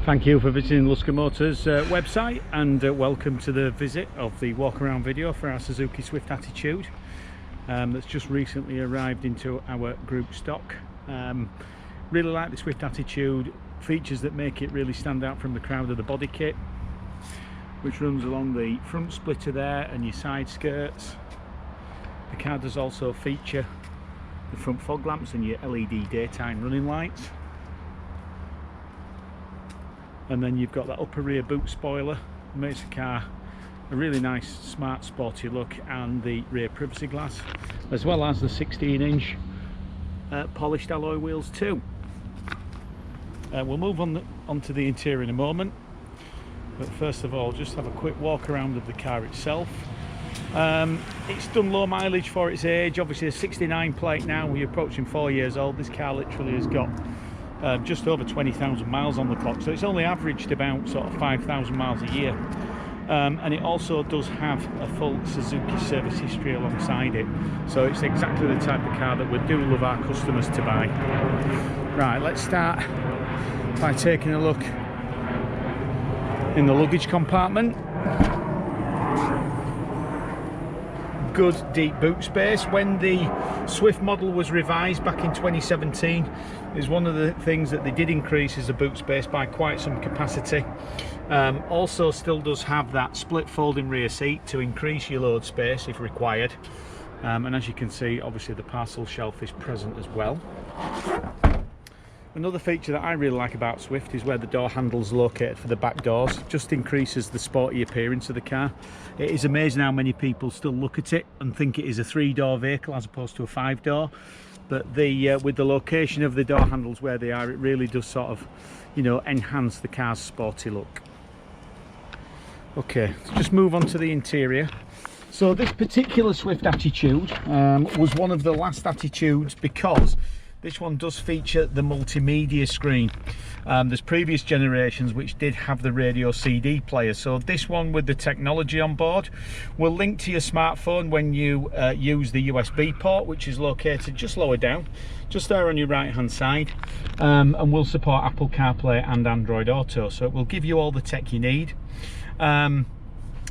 Thank you for visiting Luscombe Motors website, and welcome to the visit of the walk around video for our Suzuki Swift Attitude that's just recently arrived into our group stock. Really like the Swift Attitude. Features that make it really stand out from the crowd of the body kit, which runs along the front splitter there and your side skirts. The car does also feature the front fog lamps and your LED daytime running lights. And then you've got that upper rear boot spoiler, makes the car a really nice, smart, sporty look, and the rear privacy glass, as well as the 16-inch polished alloy wheels too. We'll move onto the interior in a moment, but first of all, just have a quick walk around of the car itself. It's done low mileage for its age. Obviously a 69 plate now, we're approaching 4 years old. This car literally has got just over 20,000 miles on the clock, so it's only averaged about sort of 5,000 miles a year. And it also does have a full Suzuki service history alongside it, so it's exactly the type of car that we do love our customers to buy. Right, let's start by taking a look in the luggage compartment. Good deep boot space. When the Swift model was revised back in 2017, is one of the things that they did increase is the boot space by quite some capacity. Also still does have that split folding rear seat to increase your load space if required, and as you can see, obviously the parcel shelf is present as well. Another feature that I really like about Swift is where the door handles are located for the back doors. Just increases the sporty appearance of the car. It is amazing how many people still look at it and think it is a 3-door vehicle as opposed to a 5-door. But with the location of the door handles where they are, it really does sort of, you know, enhance the car's sporty look. Okay, let's just move on to the interior. So this particular Swift Attitude was one of the last Attitudes because this one does feature the multimedia screen. There's previous generations which did have the radio CD player, so this one with the technology on board will link to your smartphone when you use the USB port, which is located just lower down, just there on your right hand side, and will support Apple CarPlay and Android Auto, so it will give you all the tech you need,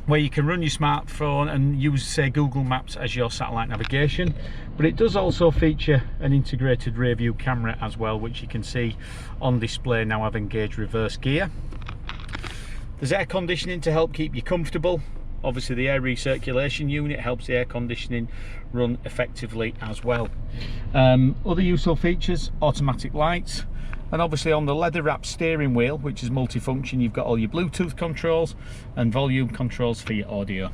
where you can run your smartphone and use, say, Google Maps as your satellite navigation. But it does also feature an integrated rear view camera as well, which you can see on display now I've engaged reverse gear. There's air conditioning to help keep you comfortable. Obviously the air recirculation unit helps the air conditioning run effectively as well. Other useful features: automatic lights, and obviously on the leather wrapped steering wheel, which is multifunction, you've got all your Bluetooth controls and volume controls for your audio.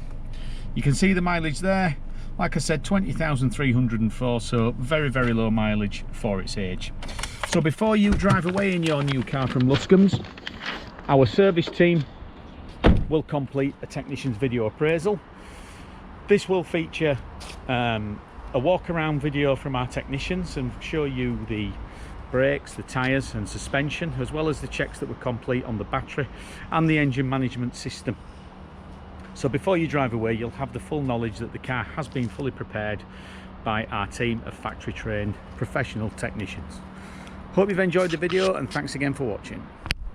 You can see the mileage there. Like I said, 20,304, so very, very low mileage for its age. So before you drive away in your new car from Luscombe's, our service team will complete a technician's video appraisal. This will feature a walk around video from our technicians and show you the brakes, the tyres and suspension, as well as the checks that were complete on the battery and the engine management system. So before you drive away, you'll have the full knowledge that the car has been fully prepared by our team of factory trained professional technicians. Hope you've enjoyed the video, and thanks again for watching.